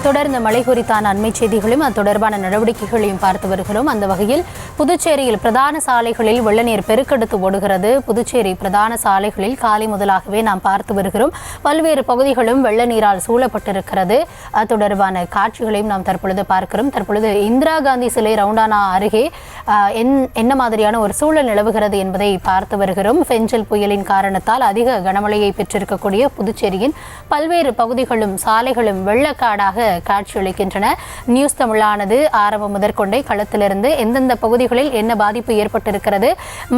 தொடர்ந்து மழை குறித்தான அண்மை செய்திகளையும் அது தொடர்பான நடவடிக்கைகளையும் பார்த்து வருகிறோம். அந்த வகையில் புதுச்சேரியில் பிரதான சாலைகளில் வெள்ள நீர் பெருக்கெடுத்து ஓடுகிறது. புதுச்சேரி பிரதான சாலைகளில் காலை முதலாகவே நாம் பார்த்து வருகிறோம். பல்வேறு பகுதிகளும் வெள்ள நீரால் சூழப்பட்டிருக்கிறது. அது தொடர்பான காட்சிகளையும் நாம் தற்பொழுது பார்க்கிறோம். தற்பொழுது இந்திரா காந்தி சிலை ரவுண்டானா அருகே என்ன மாதிரியான ஒரு சூழல் நிலவுகிறது என்பதை பார்த்து வருகிறோம். பெஞ்சல் புயலின் காரணத்தால் அதிக கனமழையை பெற்றிருக்கக்கூடிய புதுச்சேரியின் பல்வேறு பகுதிகளும் சாலைகளும் வெள்ளக்காடாக காட்சியளிக்கின்றன. நியூஸ் தமிழானது ஆரம்பம் முதற்கொண்டே களத்திலிருந்து எந்தெந்த பகுதிகளில் என்ன பாதிப்பு ஏற்பட்டிருக்கிறது,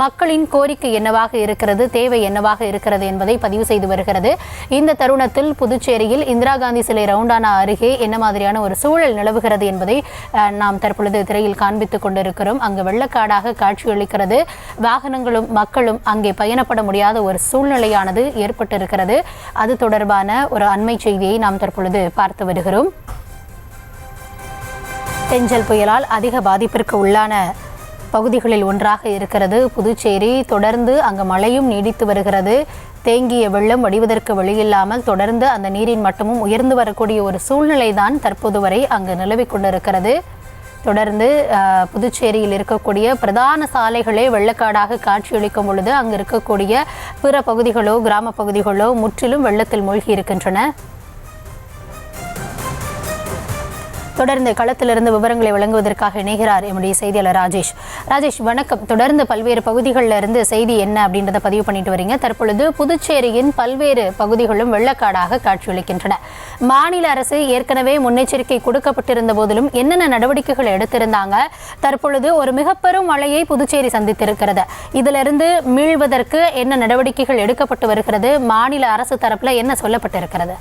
மக்களின் கோரிக்கை என்னவாக இருக்கிறது, தேவை என்னவாக இருக்கிறது என்பதை பதிவு செய்து வருகிறது. இந்த தருணத்தில் புதுச்சேரியில் இந்திரா காந்தி சிலை ரவுண்டானா அருகே என்ன மாதிரியான ஒரு சூழல் நிலவுகிறது என்பதை நாம் தற்பொழுது திரையில் காண்பித்துக் கொண்டிருக்கிறோம். அங்கு வெள்ளக்காடாக காட்சியளிக்கிறது. வாகனங்களும் மக்களும் அங்கே பயணப்பட முடியாத ஒரு சூழ்நிலையானது ஏற்பட்டிருக்கிறது. அது தொடர்பான ஒரு அண்மை செய்தியை நாம் தற்பொழுது பார்த்து வருகிறோம். பெஞ்சல் புயலால் அதிக பாதிப்பிற்கு உள்ளான பகுதிகளில் ஒன்றாக இருக்கிறது புதுச்சேரி. தொடர்ந்து அங்கு மழையும் நீடித்து வருகிறது. தேங்கிய வெள்ளம் வடிவதற்கு வழியில்லாமல் தொடர்ந்து அந்த நீரின் மட்டமும் உயர்ந்து வரக்கூடிய ஒரு சூழ்நிலை தான் தற்போது வரை அங்கு நிலவிக் கொண்டிருக்கிறது. தொடர்ந்து புதுச்சேரியில் இருக்கக்கூடிய பிரதான சாலைகளே வெள்ளக்காடாக காட்சியளிக்கும் பொழுது அங்கு இருக்கக்கூடிய பிற பகுதிகளோ கிராம பகுதிகளோ முற்றிலும் வெள்ளத்தில் மூழ்கி இருக்கின்றன. தொடர்ந்து களத்திலிருந்து விவரங்களை வழங்குவதற்காக இணைகிறார் எம்முடைய செய்தியாளர் ராஜேஷ். வணக்கம். தொடர்ந்து பல்வேறு பகுதிகளில் இருந்து செய்தி என்ன அப்படின்றத பதிவு பண்ணிட்டு வரீங்க. தற்பொழுது புதுச்சேரியின் பல்வேறு பகுதிகளும் வெள்ளக்காடாக காட்சியளிக்கின்றன. மாநில அரசு ஏற்கனவே முன்னெச்சரிக்கை கொடுக்கப்பட்டிருந்த போதிலும் என்னென்ன நடவடிக்கைகள் எடுத்திருந்தாங்க? தற்பொழுது ஒரு மிக பெரும் மழையை புதுச்சேரி சந்தித்திருக்கிறது. இதிலிருந்து மீள்வதற்கு என்ன நடவடிக்கைகள் எடுக்கப்பட்டு வருகிறது? மாநில அரசு தரப்புல என்ன சொல்லப்பட்டிருக்கிறது?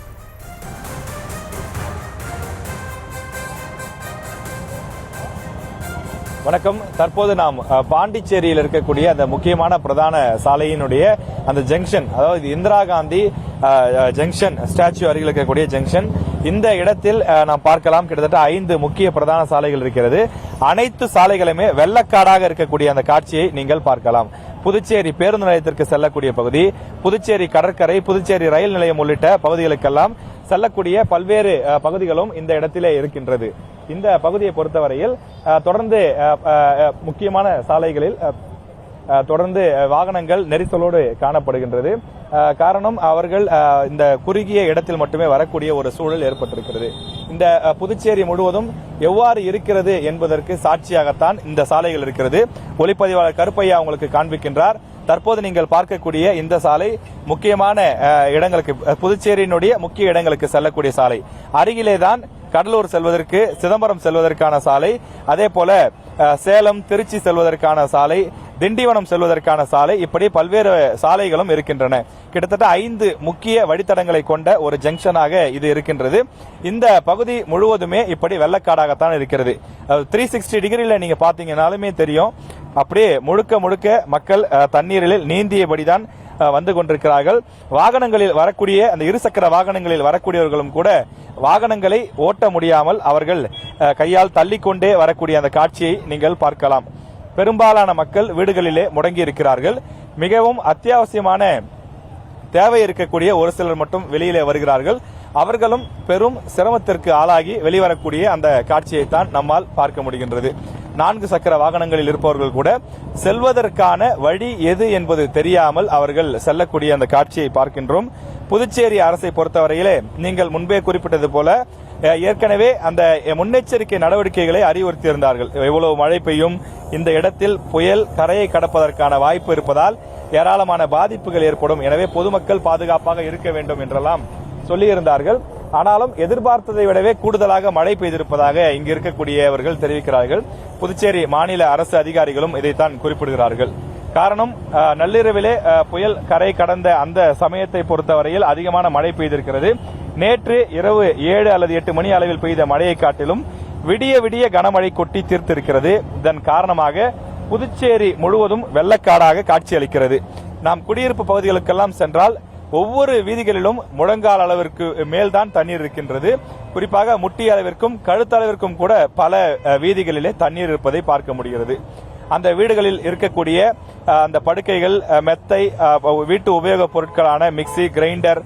வணக்கம். தற்போது நாம் பாண்டிச்சேரியில் இருக்கக்கூடிய அந்த முக்கியமான பிரதான சாலையினுடைய அந்த ஜங்ஷன், அதாவது இந்திரா காந்தி ஜங்ஷன் ஸ்டாச்சு அருகில் இருக்கக்கூடிய ஜங்ஷன், இந்த இடத்தில் நாம் பார்க்கலாம். கிட்டத்தட்ட 5 முக்கிய பிரதான சாலைகள் இருக்கிறது. அனைத்து சாலைகளுமே வெள்ளக்காடாக இருக்கக்கூடிய அந்த காட்சியை நீங்கள் பார்க்கலாம். புதுச்சேரி பேருந்து நிலையத்திற்கு செல்லக்கூடிய பகுதி, புதுச்சேரி கடற்கரை, புதுச்சேரி ரயில் நிலையம் உள்ளிட்ட பகுதிகளுக்கெல்லாம் செல்லக்கூடிய பல்வேறு பகுதிகளும் இந்த இடத்திலே இருக்கின்றது. இந்த பகுதியை பொறுத்தவரையில் தொடர்ந்து முக்கியமான சாலைகளில் தொடர்ந்து வாகனங்கள் நெரிசலோடு காணப்படுகின்றது. காரணம், அவர்கள் இந்த குறுகிய இடத்தில் மட்டுமே வரக்கூடிய ஒரு சூழல் ஏற்பட்டிருக்கிறது. இந்த புதுச்சேரி முழுவதும் எவ்வாறு இருக்கிறது என்பதற்கு சாட்சியாகத்தான் இந்த சாலைகள் இருக்கிறது. ஒளிப்பதிவாளர் கருப்பையா உங்களுக்கு காண்பிக்கின்றார். தற்போது நீங்கள் பார்க்கக்கூடிய இந்த சாலை முக்கியமான இடங்களுக்கு, புதுச்சேரியினுடைய முக்கிய இடங்களுக்கு செல்லக்கூடிய சாலை. அருகிலேதான் கடலூர் செல்வதற்கு, சிதம்பரம் செல்வதற்கான சாலை, அதே போல சேலம் திருச்சி செல்வதற்கான சாலை, திண்டிவனம் செல்வதற்கான சாலை, இப்படி பல்வேறு சாலைகளும் இருக்கின்றன. கிட்டத்தட்ட 5 முக்கிய வழித்தடங்களை கொண்ட ஒரு ஜங்ஷனாக இது இருக்கின்றது. இந்த பகுதி முழுவதுமே இப்படி வெள்ளக்காடாகத்தான் இருக்கிறது. 360 டிகிரியில நீங்க பாத்தீங்கன்னாலுமே தெரியும், அப்படியே முழுக்க முழுக்க மக்கள் தண்ணீரில் நீந்தியபடிதான் வந்து கொண்டிருக்கிறார்கள். வாகனங்களில் வரக்கூடிய அந்த இருசக்கர வாகனங்களில் வரக்கூடியவர்களும் கூட வாகனங்களை ஓட்ட முடியாமல் அவர்கள் கையால் தள்ளிக்கொண்டே வரக்கூடிய அந்த காட்சியை நீங்கள் பார்க்கலாம். பெரும்பாலான மக்கள் வீடுகளிலே முடங்கி இருக்கிறார்கள். மிகவும் அத்தியாவசியமான தேவை இருக்கக்கூடிய ஒரு சிலர் மட்டும் வெளியிலே வருகிறார்கள். அவர்களும் பெரும் சிரமத்திற்கு ஆளாகி வெளிவரக்கூடிய அந்த காட்சியை தான் நம்மால் பார்க்க முடிகின்றது. 4 சக்கர வாகனங்களில் இருப்பவர்கள் கூட செல்வதற்கான வழி எது என்பது தெரியாமல் அவர்கள் செல்லக்கூடிய அந்த காட்சியை பார்க்கின்றோம். புதுச்சேரி அரசை பொறுத்தவரையிலே நீங்கள் முன்பே குறிப்பிட்டது போல ஏற்கனவே அந்த முன்னெச்சரிக்கை நடவடிக்கைகளை அறிவுறுத்தியிருந்தார்கள். எவ்வளவு மழை பெய்யும், இந்த இடத்தில் புயல் கரையை கடப்பதற்கான வாய்ப்பு இருப்பதால் ஏராளமான பாதிப்புகள் ஏற்படும், எனவே பொதுமக்கள் பாதுகாப்பாக இருக்க வேண்டும் என்றெல்லாம் சொல்லியிருந்தார்கள். ஆனாலும் எதிர்பார்த்ததை விடவே கூடுதலாக மழை பெய்திருப்பதாக இங்கு இருக்கக்கூடியவர்கள் தெரிவிக்கிறார்கள். புதுச்சேரி மாநில அரசு அதிகாரிகளும் இதைத்தான் குறிப்பிடுகிறார்கள். காரணம், நள்ளிரவிலே புயல் கரை கடந்த அந்த சமயத்தை பொறுத்தவரையில் அதிகமான மழை பெய்திருக்கிறது. நேற்று இரவு 7 அல்லது 8 மணி அளவில் பெய்த மழையை காட்டிலும் விடிய விடிய கனமழை கொட்டி தீர்த்திருக்கிறது. இதன் காரணமாக புதுச்சேரி முழுவதும் வெள்ளக்காடாக காட்சியளிக்கிறது. நாம் குடியிருப்பு பகுதிகளுக்கெல்லாம் சென்றால் ஒவ்வொரு வீதிகளிலும் முழங்கால் அளவிற்கு மேல்தான் தண்ணீர் இருக்கின்றது. குறிப்பாக முட்டி அளவிற்கும் கழுத்தளவிற்கும் கூட பல வீதிகளிலே தண்ணீர் இருப்பதை பார்க்க முடிகிறது. அந்த வீடுகளில் இருக்கக்கூடிய அந்த படுக்கைகள், மெத்தை, வீட்டு உபயோகப் பொருட்களான மிக்சி, கிரைண்டர்,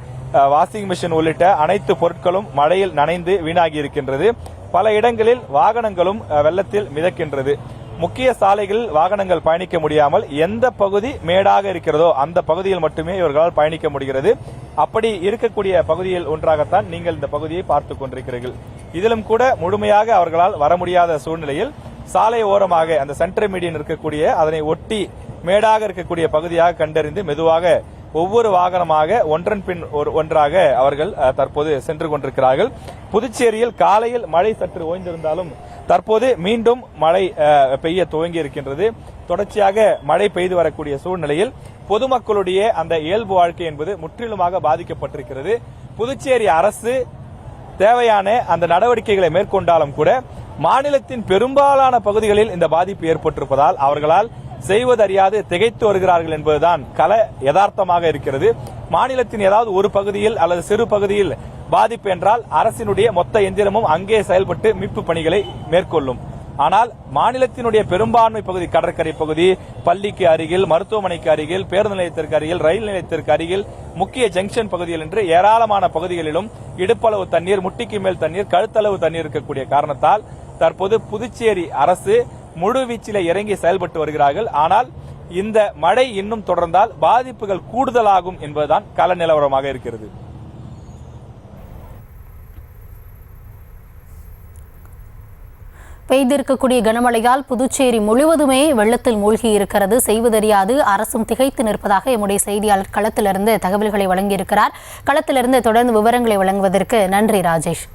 வாஷிங் மிஷின் உள்ளிட்ட அனைத்து பொருட்களும் மழையில் நனைந்து வீணாகி இருக்கின்றது. பல இடங்களில் வாகனங்களும் வெள்ளத்தில் மிதக்கின்றது. முக்கிய சாலைகளில் வாகனங்கள் பயணிக்க முடியாமல் எந்த பகுதி மேடாக இருக்கிறதோ அந்த பகுதியில் மட்டுமே இவர்களால் பயணிக்க முடிகிறது. அப்படி இருக்கக்கூடிய பகுதியில் ஒன்றாகத்தான் நீங்கள் இந்த பகுதியை பார்த்துக் கொண்டிருக்கிறீர்கள். இதிலும் கூட முழுமையாக அவர்களால் வர முடியாத சூழ்நிலையில் சாலை ஓரமாக அந்த சென்டர் மீடியன் இருக்கக்கூடிய அதனை ஒட்டி மேடாக இருக்கக்கூடிய பகுதியாக கண்டறிந்து மெதுவாக ஒவ்வொரு வாகனமாக ஒன்றன் பின் ஒன்றாக அவர்கள் தற்போது சென்று கொண்டிருக்கிறார்கள். புதுச்சேரியில் காலையில் மழை சற்று ஓய்ந்திருந்தாலும் தற்போது மீண்டும் மழை பெய்ய துவங்கி இருக்கின்றது. தொடர்ச்சியாக மழை பெய்து வரக்கூடிய சூழ்நிலையில் பொதுமக்களுடைய அந்த இயல்பு வாழ்க்கை என்பது முற்றிலுமாக பாதிக்கப்பட்டிருக்கிறது. புதுச்சேரி அரசு தேவையான அந்த நடவடிக்கைகளை மேற்கொண்டாலும் கூட மாநிலத்தின் பெரும்பாலான பகுதிகளில் இந்த பாதிப்பு ஏற்பட்டிருப்பதால் அவர்களால் செய்வதறியாது திகைத்து வருகிறார்கள் என்பதுதான் கள யதார்த்தமாக இருக்கிறது. மாநிலத்தின் ஏதாவது ஒரு பகுதியில் அல்லது சிறு பகுதியில் பாதிப்பு என்றால் அரசினுடைய மொத்த எந்திரமும் அங்கே செயல்பட்டு மீட்பு பணிகளை மேற்கொள்ளும். ஆனால் மாநிலத்தினுடைய பெரும்பான்மை பகுதி, கடற்கரை பகுதி, பள்ளிக்கு அருகில், மருத்துவமனைக்கு அருகில், பேருந்து நிலையத்திற்கு அருகில், ரயில் நிலையத்திற்கு அருகில், முக்கிய ஜங்ஷன் பகுதிகள் என்று ஏராளமான பகுதிகளிலும் இடுப்பளவு தண்ணீர், முட்டிக்கு மேல் தண்ணீர், கழுத்தளவு தண்ணீர் இருக்கக்கூடிய காரணத்தால் தற்போது புதுச்சேரி அரசு முழு வீச்சிலே இறங்கி செயல்பட்டு வருகிறார்கள். ஆனால் இந்த மழை இன்னும் தொடர்ந்தால் பாதிப்புகள் கூடுதலாகும் என்பதுதான் கள நிலவரமாக இருக்கிறது. பெய்திருக்கக்கூடிய கனமழையால் புதுச்சேரி முழுவதுமே வெள்ளத்தில் மூழ்கி இருக்கிறது. செய்வதறியாது அரசும் திகைத்து நிற்பதாக எம்முடைய செய்தியாளர் களத்திலிருந்து தகவல்களை வழங்கியிருக்கிறார். களத்திலிருந்து தொடர்ந்து விவரங்களை வழங்குவதற்கு நன்றி ராஜேஷ்.